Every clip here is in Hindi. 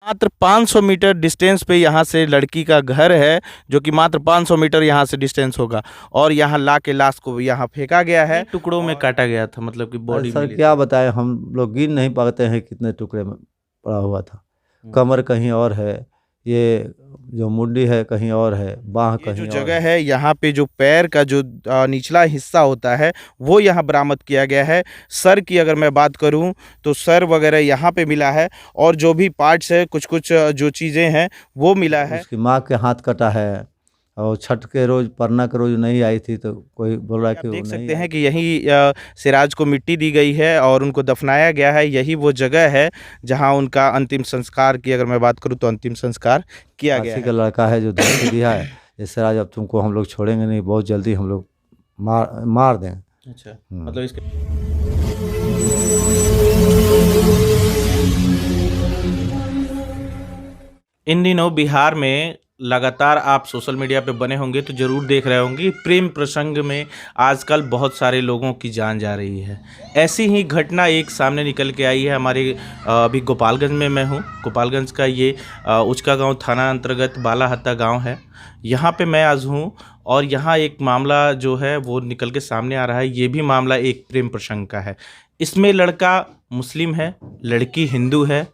मात्र 500 मीटर डिस्टेंस पे यहाँ से लड़की का घर है, जो कि मात्र 500 मीटर यहाँ से डिस्टेंस होगा। और यहाँ ला के लाश को यहाँ फेंका गया है, टुकड़ों में काटा गया था, मतलब कि अरे बॉडी सर मिली क्या थी। बताएं, हम लोग गिन नहीं पाते हैं कितने टुकड़े में पड़ा हुआ था। हम्म। कमर कहीं और है, ये जो मुंडी है कहीं और है, बाह ये जो कहीं और जगह है। है, यहाँ पे जो पैर का जो निचला हिस्सा होता है वो यहाँ बरामद किया गया है। सर की अगर मैं बात करूँ तो सर वगैरह यहाँ पे मिला है, और जो भी पार्ट्स है, कुछ कुछ जो चीज़ें हैं वो मिला है। उसकी माँ के हाथ कटा है, और छठ के रोज परना के रोज नहीं आई थी, तो कोई बोल रहा है आप कि वो देख नहीं सकते आई। हैं कि यही सिराज को मिट्टी दी गई है और उनको दफनाया गया है। यही वो जगह है जहां उनका अंतिम संस्कार की अगर मैं बात करूं तो अंतिम संस्कार किया गया काशी का है। लड़का है जो धमकी दिया है, इससे आज अब तुमको हम लोग छोड़ेंगे नहीं, बहुत जल्दी हम लोग मार मार देंगे। अच्छा, हम्म। मतलब इसके इन दिनों बिहार में लगातार आप सोशल मीडिया पे बने होंगे तो ज़रूर देख रहे होंगे, प्रेम प्रसंग में आजकल बहुत सारे लोगों की जान जा रही है। ऐसी ही घटना एक सामने निकल के आई है हमारे अभी गोपालगंज में मैं हूँ। गोपालगंज का ये उचका गांव थाना अंतर्गत बालाहत्ता गांव है। यहाँ पे मैं आज हूँ और यहाँ एक मामला जो है वो निकल के सामने आ रहा है। ये भी मामला एक प्रेम प्रसंग का है। इसमें लड़का मुस्लिम है, लड़की हिंदू है,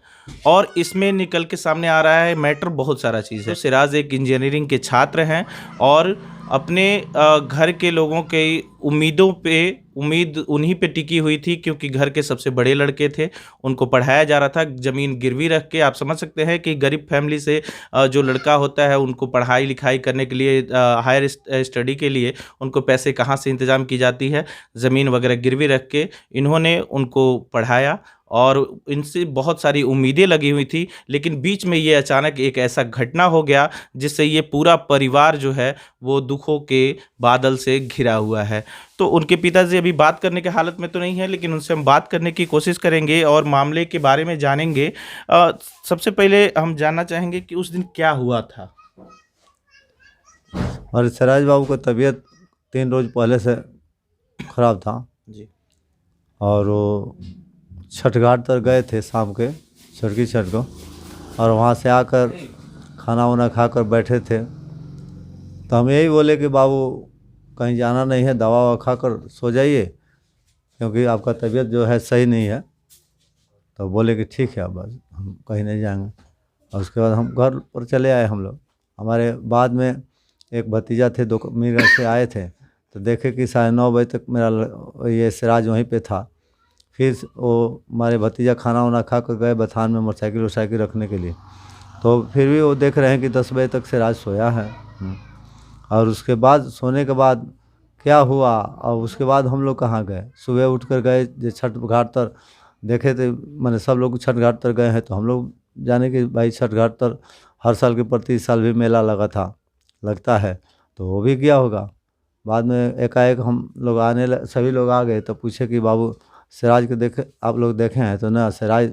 और इसमें निकल के सामने आ रहा है मैटर बहुत सारा चीज़ है। सिराज एक इंजीनियरिंग के छात्र हैं और अपने घर के लोगों के उम्मीद उन्हीं पे टिकी हुई थी, क्योंकि घर के सबसे बड़े लड़के थे। उनको पढ़ाया जा रहा था ज़मीन गिरवी रख के। आप समझ सकते हैं कि गरीब फैमिली से जो लड़का होता है उनको पढ़ाई लिखाई करने के लिए, हायर स्टडी के लिए उनको पैसे कहाँ से इंतज़ाम की जाती है, ज़मीन वगैरह गिरवी रख के इन्होंने उनको पढ़ाया और इनसे बहुत सारी उम्मीदें लगी हुई थी। लेकिन बीच में ये अचानक एक ऐसा घटना हो गया जिससे ये पूरा परिवार जो है वो दुखों के बादल से घिरा हुआ है। तो उनके पिताजी अभी बात करने के हालत में तो नहीं है, लेकिन उनसे हम बात करने की कोशिश करेंगे और मामले के बारे में जानेंगे। सबसे पहले हम जानना चाहेंगे कि उस दिन क्या हुआ था। और सिराज बाबू का तबीयत 3 रोज पहले से खराब था, जी। और वो छठ घाट तक गए थे शाम के, छठ की छठ को, और वहाँ से आकर खाना वाना खाकर बैठे थे। तो हम यही बोले कि बाबू कहीं जाना नहीं है, दवा ववा खाकर सो जाइए, क्योंकि आपका तबीयत जो है सही नहीं है। तो बोले कि ठीक है, अब बस हम कहीं नहीं जाएंगे। और उसके बाद हम घर पर चले आए हम लोग। हमारे बाद में एक भतीजा थे, दो मीरगंज से आए थे, तो देखे कि 9:30 तक मेरा ये सिराज वहीं पे था। फिर वो हमारे भतीजा खाना वाना खा कर गए बथान में मोटरसाइकिल वोटरसाइकिल रखने के लिए। तो फिर भी वो देख रहे हैं कि 10 बजे तक सिराज सोया है। और उसके बाद सोने के बाद क्या हुआ, और उसके बाद हम लोग कहाँ गए, सुबह उठ कर गए जो छठ घाट तर देखे थे, मैंने सब लोग छठ घाट तर गए हैं, तो हम लोग जाने कि भाई छठ घाट तर हर साल के प्रति साल भी मेला लगता है, तो वो भी गया होगा। बाद में एकाएक हम लोग सभी लोग आ गए, तो पूछे कि बाबू सिराज को देखे, आप लोग देखे हैं? तो ना, सिराज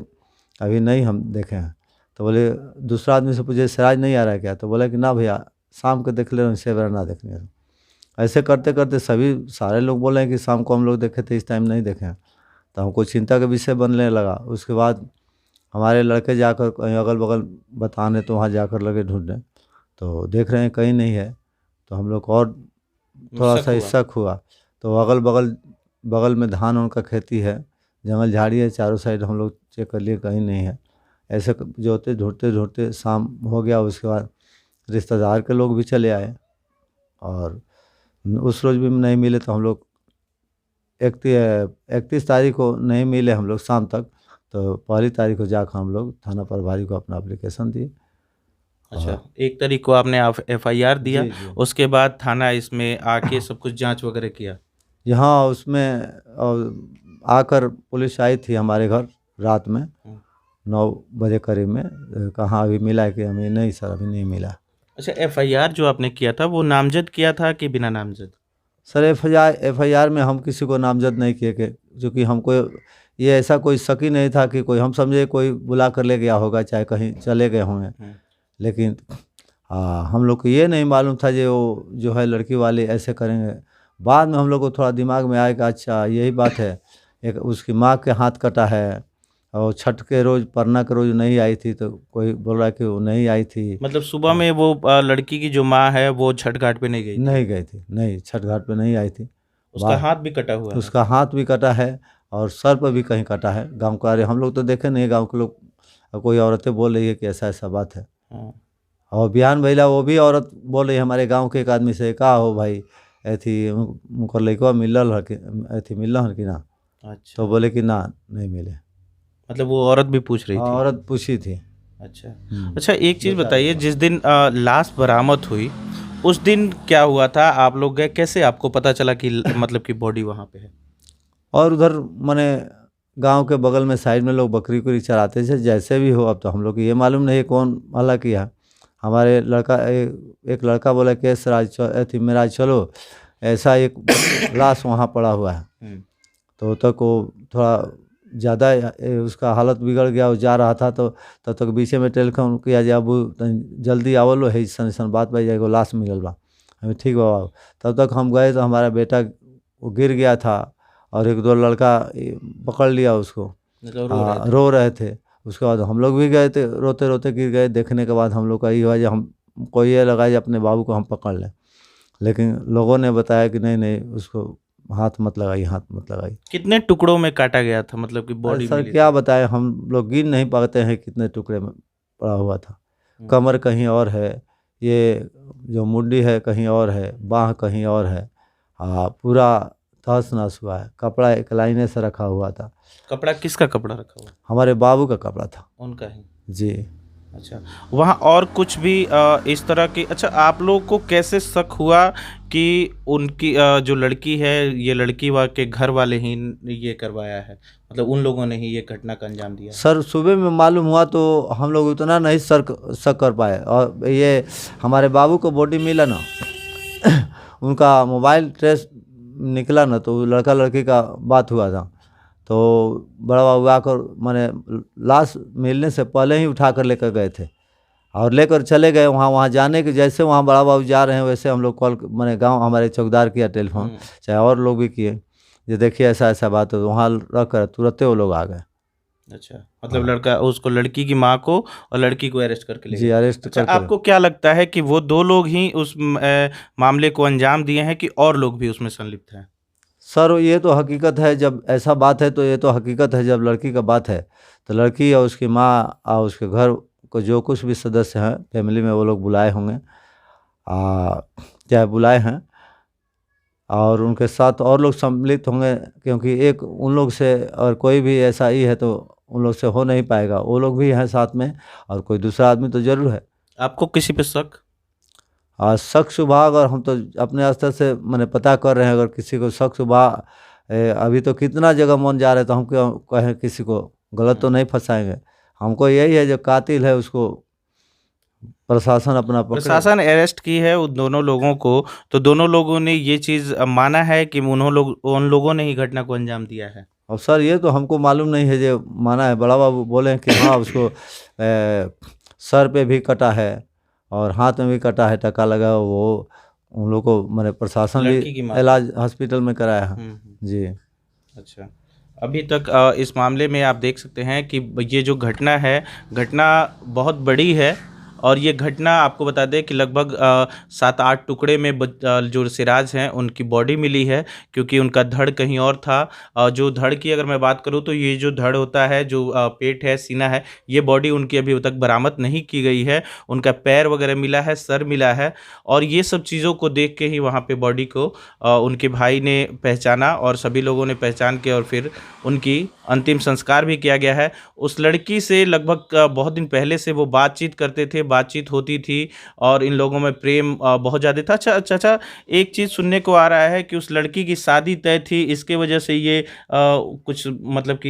अभी नहीं हम देखे हैं। तो बोले, दूसरा आदमी से पूछे सिराज नहीं आ रहा है क्या? तो बोला कि ना भैया, शाम को देख ले रहे, इससे बेरा ना देखने। ऐसे करते करते सभी सारे लोग बोल रहे हैं कि शाम को हम लोग देखे थे, इस टाइम नहीं देखे हैं। तो हमको चिंता का विषय बनने लगा। उसके बाद हमारे लड़के जाकर कहीं अगल बगल बताने, तो वहाँ जाकर लगे ढूंढने, तो देख रहे हैं कहीं नहीं है। तो हम लोग और थोड़ा सा शक हुआ। तो बगल में धान उनका खेती है, जंगल झाड़ी है चारों साइड, हम लोग चेक कर लिए कहीं नहीं है। ऐसे जोते ढूंढते ढूंढते शाम हो गया। उसके बाद रिश्तेदार के लोग भी चले आए, और उस रोज़ भी नहीं मिले। तो हम लोग 31 तारीख को नहीं मिले हम लोग शाम तक। तो 1 तारीख को जाकर हम लोग थाना प्रभारी को अपना एप्लीकेशन दिए। अच्छा, हाँ 1 तारीख को आपने FIR दिया। जी जी। उसके बाद थाना इसमें आके सब कुछ जांच वगैरह किया। यहाँ उसमें आकर पुलिस आई थी हमारे घर रात में 9 बजे करीब में। कहाँ अभी मिला है कि हमें? नहीं सर, अभी नहीं मिला। अच्छा, FIR जो आपने किया था वो नामजद किया था कि बिना नामजद? सर एफ आई आर में हम किसी को नामजद नहीं किए, क्योंकि हमको ये ऐसा कोई शक ही नहीं था कि कोई, हम समझे कोई बुला कर ले गया होगा, चाहे कहीं चले गए होंगे। लेकिन हम लोग को ये नहीं मालूम था जो वो जो है लड़की वाले ऐसे करेंगे। बाद में हम लोग को थोड़ा दिमाग में आया कि अच्छा यही बात है, एक उसकी माँ के हाथ कटा है, और छठ के रोज़ परना के रोज़ नहीं आई थी, तो कोई बोल रहा है कि वो नहीं आई थी। मतलब सुबह में वो लड़की की जो माँ है वो छठ घाट पे नहीं गई थी? नहीं गई थी, नहीं, छठ घाट पे नहीं आई थी। उसका वाह, हाथ भी कटा हुआ है? उसका हाथ भी कटा है और सर पर भी कहीं कटा है। गांव का, अरे हम लोग तो देखे नहीं, गांव के लोग, कोई औरतें बोल रही है कि ऐसा ऐसा बात है। हाँ। और बिहान भैला वो भी औरत बोल रही है हमारे गांव के एक आदमी से, का हो भाई ऐथी उनकर लड़का मिलल है कि ऐथी मिलल है कि ना? अच्छा, तो बोले कि ना, नहीं मिले। मतलब वो औरत भी पूछ रही हाँ, थी? औरत पूछी थी। अच्छा। हम्म। अच्छा, एक चीज़ 2 साल बताइए, हुआ। जिस दिन लाश बरामद हुई उस दिन क्या हुआ था? आप लोग गए, कैसे आपको पता चला कि मतलब कि बॉडी वहाँ पे है? और उधर माने गांव के बगल में साइड में लोग बकरी उकरी चराते थे, जैसे भी हो। अब तो हम लोग को ये मालूम नहीं है कौन हल्ला किया। हमारे लड़का एक लड़का बोला कि सराज अथी मेराज चलो, ऐसा एक लाश वहाँ पड़ा हुआ है। हम्म। तो तक वो थोड़ा ज़्यादा उसका हालत बिगड़ गया, वो जा रहा था, तो तब तक बीचे में टेलीफोन किया जे अबू जल्दी आवलो है, सन बात बज जाएगा, लाश मिलल बा। हमें ठीक बा बाबू। तब तक हम गए तो हमारा बेटा वो गिर गया था और एक दो लड़का पकड़ लिया उसको। मतलब रो रहे थे? रो रहे थे। उसके बाद हम लोग भी गए थे, रोते रोते गिर गए। देखने के बाद हम लोग का ये हुआ, जो हमको ये लगा कि अपने बाबू को हम पकड़ लें, लेकिन लोगों ने बताया कि नहीं नहीं, उसको हाथ मत लगाइए, हाथ मत लगाइए। कितने टुकड़ों में काटा गया था, मतलब कि अरे बॉडी सर मिली क्या थी? बताएं, हम लोग गिन नहीं पाते हैं कितने टुकड़े में पड़ा हुआ था। हम्म। कमर कहीं और है, ये जो मुंडी है कहीं और है, बाह कहीं और है। हाँ, पूरा तहस नहस हुआ है। कपड़ा एक लाइने से रखा हुआ था। कपड़ा किसका कपड़ा रखा हुआ? हमारे बाबू का कपड़ा था। उनका ही? जी। अच्छा, वहाँ और कुछ भी इस तरह की? अच्छा, आप लोग को कैसे शक हुआ कि उनकी जो लड़की है, ये लड़की के घर वाले ही ये करवाया है, मतलब उन लोगों ने ही ये घटना का अंजाम दिया है? सर सुबह में मालूम हुआ तो हम लोग उतना नहीं शक कर पाए। और ये हमारे बाबू को बॉडी मिला ना, उनका मोबाइल ट्रेस निकला ना, तो लड़का लड़की का बात हुआ था। तो बड़ा बाबू आकर माने लाश मिलने से पहले ही उठा कर लेकर गए थे और लेकर चले गए। वहाँ जाने के जैसे वहाँ बड़ा बाबू जा रहे हैं, वैसे हम लोग कॉल माने गांव हमारे चौकीदार किया टेलीफोन, हम्म। चाहे और लोग भी किए, जो देखिए ऐसा ऐसा बात है। तो वहाँ रख कर तुरंत वो लोग आ गए। अच्छा, मतलब हाँ लड़का उसको, लड़की की माँ को और लड़की को अरेस्ट करके ले जी, गए? अरेस्ट अच्छा, करके। आपको क्या लगता है कि वो दो लोग ही उस मामले को अंजाम दिए हैं कि और लोग भी उसमें संलिप्त हैं? सर ये तो हकीकत है, जब ऐसा बात है तो ये तो हकीकत है। जब लड़की का बात है तो लड़की और उसकी माँ और उसके घर को जो कुछ भी सदस्य हैं फैमिली में, वो लोग बुलाए होंगे, चाहे बुलाए हैं, और उनके साथ और लोग सम्मिलित होंगे, क्योंकि एक उन लोग से और कोई भी ऐसा ही है तो उन लोग से हो नहीं पाएगा। वो लोग भी हैं साथ में और कोई दूसरा आदमी तो ज़रूर है। आपको किसी पे शक? शक शुबा अगर हम तो अपने स्तर से मैंने पता कर रहे हैं, अगर किसी को शक शुबा अभी तो कितना जगह मन जा रहा है, तो हम क्यों कहें किसी को, गलत तो नहीं फंसाएंगे। हमको यही है जो कातिल है उसको प्रशासन अपना पकड़े। प्रशासन अरेस्ट की है उन दोनों लोगों को, तो दोनों लोगों ने ये चीज़ माना है कि उन लोगों ने ही घटना को अंजाम दिया है? और सर ये तो हमको मालूम नहीं है जो माना है। बड़ा बाबू बोले हैं कि हाँ उसको सर पे भी कटा है और हाथ में भी कटा है, टका लगा वो। उन लोग को मैंने प्रशासन भी लड़की की माँ को? इलाज हॉस्पिटल में कराया है। जी। अच्छा, अभी तक इस मामले में आप देख सकते हैं कि ये जो घटना है, घटना बहुत बड़ी है। और ये घटना आपको बता दें कि लगभग 7-8 टुकड़े में जो सिराज हैं उनकी बॉडी मिली है, क्योंकि उनका धड़ कहीं और था। जो धड़ की अगर मैं बात करूं तो ये जो धड़ होता है, जो पेट है, सीना है, ये बॉडी उनकी अभी तक बरामद नहीं की गई है। उनका पैर वगैरह मिला है, सर मिला है, और ये सब चीज़ों को देख के ही वहाँ पे बॉडी को उनके भाई ने पहचाना और सभी लोगों ने पहचान के और फिर उनकी अंतिम संस्कार भी किया गया है। उस लड़की से लगभग बहुत दिन पहले से वो बातचीत करते थे, बातचीत होती थी और इन लोगों में प्रेम बहुत ज़्यादा था। अच्छा अच्छा, एक चीज़ सुनने को आ रहा है कि उस लड़की की शादी तय थी, इसके वजह से ये कुछ मतलब कि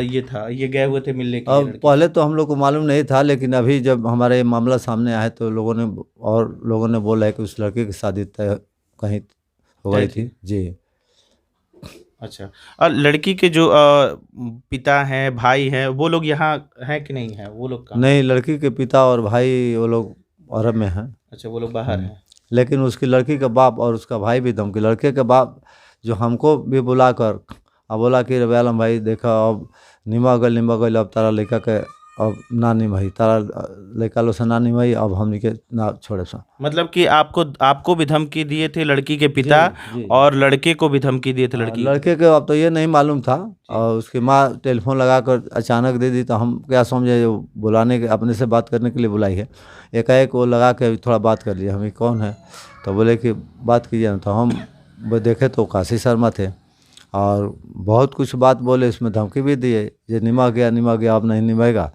ये था, ये गए हुए थे मिलने के लिए अब लड़की पहले से। तो हम लोग को मालूम नहीं था, लेकिन अभी जब हमारे ये मामला सामने आया तो लोगों ने बोला है कि उस लड़के की शादी तय कहीं हो तय गई थी? थी। जी। अच्छा, और लड़की के जो पिता हैं, भाई हैं, वो लोग यहाँ हैं कि नहीं हैं? वो लोग कहाँ हैं? नहीं, लड़की के पिता और भाई वो लोग अरब में हैं। अच्छा, वो लोग बाहर हैं। लेकिन उसकी लड़की का बाप और उसका भाई भी, धमकी लड़के के बाप जो हमको भी बुलाकर अब बोला कि रवि आलम भाई देखा अब निमा गल अब तारा लड़का के अब ना निभाई तारा लड़का लो से ना निभाई अब हमनी के ना छोड़े सा। मतलब कि आपको भी धमकी दिए थे लड़की के पिता जी। और लड़के को भी धमकी दिए थे लड़की लड़के के अब तो ये नहीं मालूम था और उसकी माँ टेलीफोन लगा कर अचानक दे दी तो हम क्या समझे जो बुलाने के अपने से बात करने के लिए बुलाई है। एकाएक वो लगा के थोड़ा बात कर लिया हमें कौन है तो बोले कि बात कीजिए ना तो हम वो देखे तो काशी शर्मा थे और बहुत कुछ बात बोले उसमें धमकी भी दिए ये निमा गया अब नहीं निभाएगा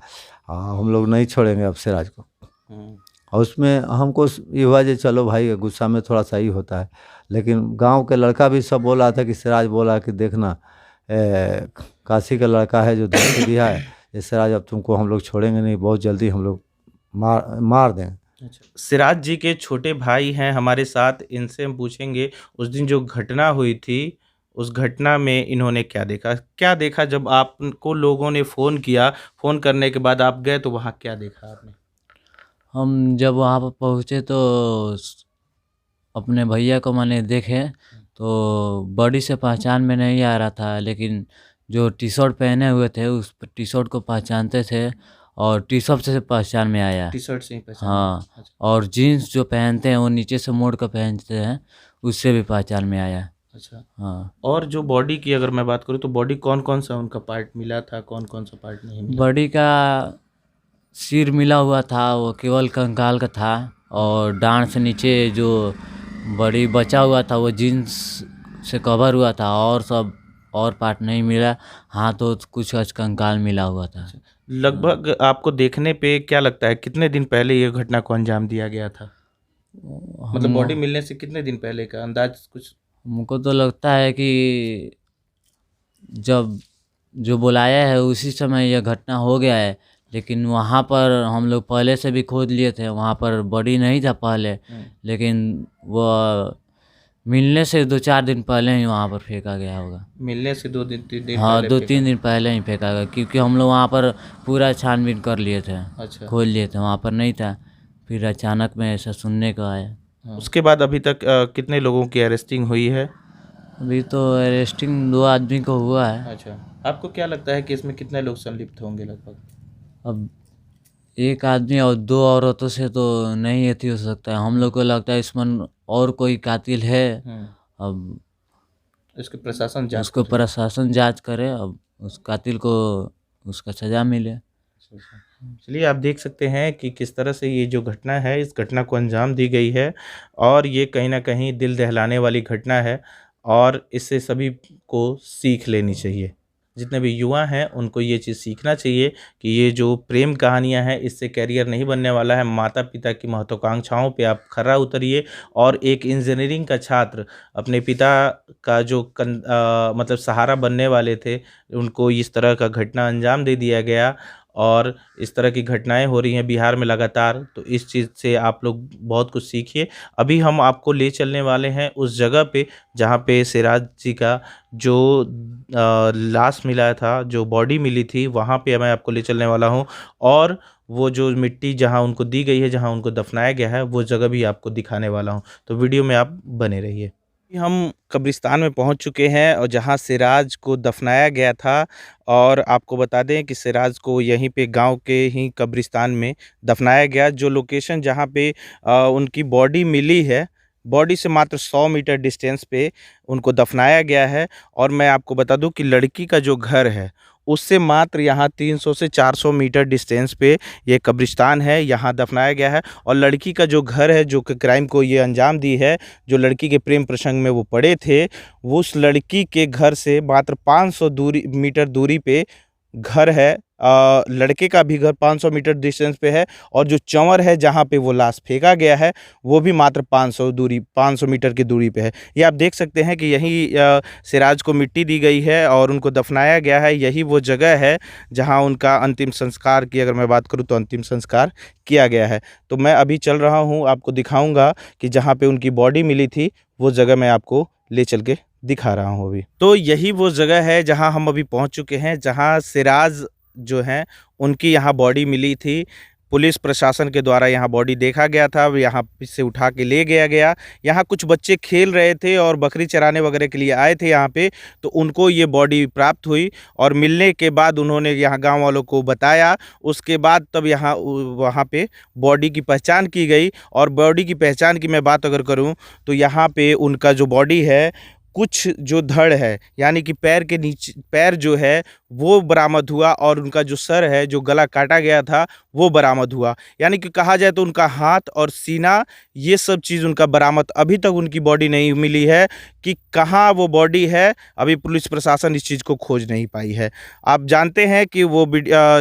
हम लोग नहीं छोड़ेंगे अब सिराज को। और उसमें हमको ये हुआ जो चलो भाई गुस्सा में थोड़ा सा ही होता है लेकिन गांव के लड़का भी सब बोला था कि सिराज बोला कि देखना काशी का लड़का है जो धमकी दिया है ये सिराज अब तुमको हम लोग छोड़ेंगे नहीं बहुत जल्दी हम लोग मार देंगे। अच्छा, सिराज जी के छोटे भाई हैं हमारे साथ, इनसे हम पूछेंगे उस दिन जो घटना हुई थी उस घटना में इन्होंने क्या देखा जब आपको लोगों ने फ़ोन किया, फ़ोन करने के बाद आप गए तो वहाँ क्या देखा आपने? हम जब वहाँ पर पहुँचे तो अपने भैया को मैंने देखे तो बॉडी से पहचान में नहीं आ रहा था लेकिन जो टी शर्ट पहने हुए थे उस टी शर्ट को पहचानते थे और टी शर्ट से पहचान में आया। टी शर्ट से ही पहचान? हाँ। अच्छा। और जीन्स जो पहनते हैं वो नीचे से मोड़ कर पहनते हैं उससे भी पहचान में आया। अच्छा। हाँ। और जो बॉडी की अगर मैं बात करूँ तो बॉडी कौन कौन सा उनका पार्ट मिला था, कौन कौन सा पार्ट नहीं मिला? बॉडी का सिर मिला हुआ था वो केवल कंकाल का था और डांड से नीचे जो बॉडी बचा हुआ था वो जीन्स से कवर हुआ था और सब और पार्ट नहीं मिला। हाँ तो कुछ कंकाल मिला हुआ था। लगभग आपको देखने पे क्या लगता है कितने दिन पहले ये घटना को अंजाम दिया गया था? मतलब बॉडी मिलने से कितने दिन पहले का अंदाज कुछ? हमको तो लगता है कि जब जो बुलाया है उसी समय यह घटना हो गया है लेकिन वहाँ पर हम लोग पहले से भी खोद लिए थे वहाँ पर बॉडी नहीं था पहले लेकिन वो मिलने से 2-4 दिन पहले ही वहाँ पर फेंका गया होगा। मिलने से 2-3 दिन हाँ पहले 2-3 दिन पहले ही फेंका गया क्योंकि हम लोग वहाँ पर पूरा छानबीन कर लिए थे। अच्छा। खोल लिए थे वहाँ पर नहीं था फिर अचानक में ऐसा सुनने को आया। उसके बाद अभी तक कितने लोगों की अरेस्टिंग हुई है? अभी तो अरेस्टिंग 2 आदमी को हुआ है। अच्छा, आपको क्या लगता है कि इसमें कितने लोग संलिप्त होंगे लगभग? अब एक आदमी और 2 औरतों से तो नहीं अथी हो सकता है। हम लोग को लगता है इसमें और कोई कातिल है। अब इसके प्रशासन जांच उसको करे। प्रशासन जांच करे अब उस कातिल को उसका सजा मिले। चलिए आप देख सकते हैं कि किस तरह से ये जो घटना है इस घटना को अंजाम दी गई है और ये कहीं ना कहीं दिल दहलाने वाली घटना है और इससे सभी को सीख लेनी चाहिए। जितने भी युवा हैं उनको ये चीज़ सीखना चाहिए कि ये जो प्रेम कहानियां हैं इससे कैरियर नहीं बनने वाला है। माता पिता की महत्वाकांक्षाओं पे आप खरा उतरिए और एक इंजीनियरिंग का छात्र अपने पिता का जो मतलब सहारा बनने वाले थे उनको इस तरह का घटना अंजाम दे दिया गया और इस तरह की घटनाएं हो रही हैं बिहार में लगातार। तो इस चीज़ से आप लोग बहुत कुछ सीखिए। अभी हम आपको ले चलने वाले हैं उस जगह पे जहाँ पे सिराज जी का जो लाश मिला था, जो बॉडी मिली थी, वहाँ पे मैं आपको ले चलने वाला हूँ और वो जो मिट्टी जहाँ उनको दी गई है, जहाँ उनको दफनाया गया है, वो जगह भी आपको दिखाने वाला हूँ। तो वीडियो में आप बने रहिए। हम कब्रिस्तान में पहुंच चुके हैं और जहां सिराज को दफनाया गया था और आपको बता दें कि सिराज को यहीं पे गांव के ही कब्रिस्तान में दफनाया गया। जो लोकेशन जहां पे उनकी बॉडी मिली है, बॉडी से मात्र 100 मीटर डिस्टेंस पे उनको दफनाया गया है। और मैं आपको बता दूं कि लड़की का जो घर है उससे मात्र यहाँ 300 से 400 मीटर डिस्टेंस पे ये कब्रिस्तान है, यहाँ दफनाया गया है। और लड़की का जो घर है जो कि क्राइम को ये अंजाम दी है, जो लड़की के प्रेम प्रसंग में वो पड़े थे, वो उस लड़की के घर से मात्र 500 मीटर दूरी पे घर है। लड़के का भी घर 500 मीटर डिस्टेंस पे है और जो चंवर है जहाँ पे वो लाश फेंका गया है वो भी मात्र 500 मीटर की दूरी पे है। ये आप देख सकते हैं कि यही सिराज को मिट्टी दी गई है और उनको दफनाया गया है। यही वो जगह है जहाँ उनका अंतिम संस्कार की अगर मैं बात करूँ तो अंतिम संस्कार किया गया है। तो मैं अभी चल रहा हूँ, आपको दिखाऊँगा कि जहाँ पे उनकी बॉडी मिली थी वो जगह मैं आपको ले चल के दिखा रहा हूँ अभी। तो यही वो जगह है जहाँ हम अभी पहुँच चुके हैं, जहाँ सिराज जो हैं उनकी यहाँ बॉडी मिली थी। पुलिस प्रशासन के द्वारा यहाँ बॉडी देखा गया था, यहाँ से उठा के ले गया गया। यहाँ कुछ बच्चे खेल रहे थे और बकरी चराने वगैरह के लिए आए थे यहाँ पे, तो उनको ये बॉडी प्राप्त हुई और मिलने के बाद उन्होंने यहाँ गांव वालों को बताया। उसके बाद तब यहाँ वहाँ पे बॉडी की पहचान की गई। और बॉडी की पहचान की मैं बात अगर करूँ तो यहाँ पे उनका जो बॉडी है, कुछ जो धड़ है यानी कि पैर के नीचे, पैर जो है वो बरामद हुआ और उनका जो सर है, जो गला काटा गया था, वो बरामद हुआ। यानी कि कहा जाए तो उनका हाथ और सीना, ये सब चीज़ उनका बरामद। अभी तक उनकी बॉडी नहीं मिली है कि कहाँ वो बॉडी है, अभी पुलिस प्रशासन इस चीज़ को खोज नहीं पाई है। आप जानते हैं कि वो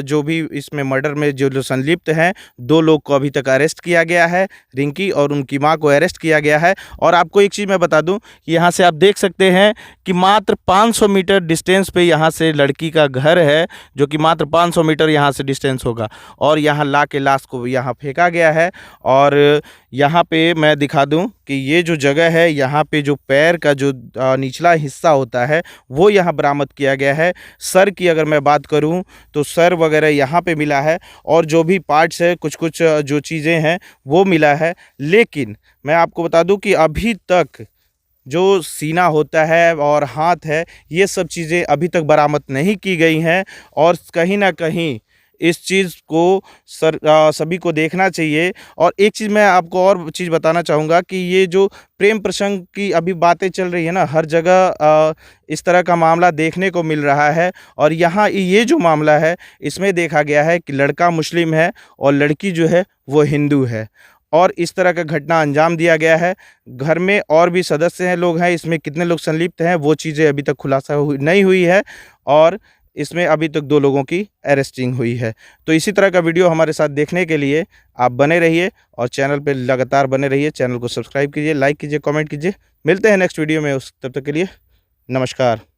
जो भी इसमें मर्डर में जो संलिप्त हैं, 2 लोग को अभी तक अरेस्ट किया गया है, रिंकी और उनकी माँ को अरेस्ट किया गया है। और आपको एक चीज़ मैं बता दूं कि यहाँ से आप देख सकते हैं कि मात्र 500 मीटर डिस्टेंस पे यहाँ से लड़की का घर है, जो कि मात्र 500 मीटर यहाँ से डिस्टेंस होगा। और यहाँ ला के लाश को यहाँ फेंका गया है। और यहाँ पे मैं दिखा दूं कि ये जो जगह है, यहाँ पे जो पैर का जो निचला हिस्सा होता है वो यहाँ बरामद किया गया है। सर की अगर मैं बात करूं तो सर वगैरह यहाँ पे मिला है, और जो भी पार्ट्स है, कुछ कुछ जो चीज़ें हैं वो मिला है। लेकिन मैं आपको बता दूं कि अभी तक जो सीना होता है और हाथ है, ये सब चीज़ें अभी तक बरामद नहीं की गई हैं। और कहीं ना कहीं इस चीज़ को सभी को देखना चाहिए। और एक चीज़ मैं आपको और चीज़ बताना चाहूँगा कि ये जो प्रेम प्रसंग की अभी बातें चल रही है ना, हर जगह इस तरह का मामला देखने को मिल रहा है। और यहाँ ये जो मामला है, इसमें देखा गया है कि लड़का मुस्लिम है और लड़की जो है वो हिंदू है, और इस तरह का घटना अंजाम दिया गया है। घर में और भी सदस्य हैं, लोग हैं, इसमें कितने लोग संलिप्त हैं वो चीज़ें अभी तक खुलासा नहीं हुई है। और इसमें अभी तक 2 लोगों की अरेस्टिंग हुई है। तो इसी तरह का वीडियो हमारे साथ देखने के लिए आप बने रहिए और चैनल पे लगातार बने रहिए। चैनल को सब्सक्राइब कीजिए, लाइक कीजिए, कमेंट कीजिए। मिलते हैं नेक्स्ट वीडियो में, तब तक के लिए नमस्कार।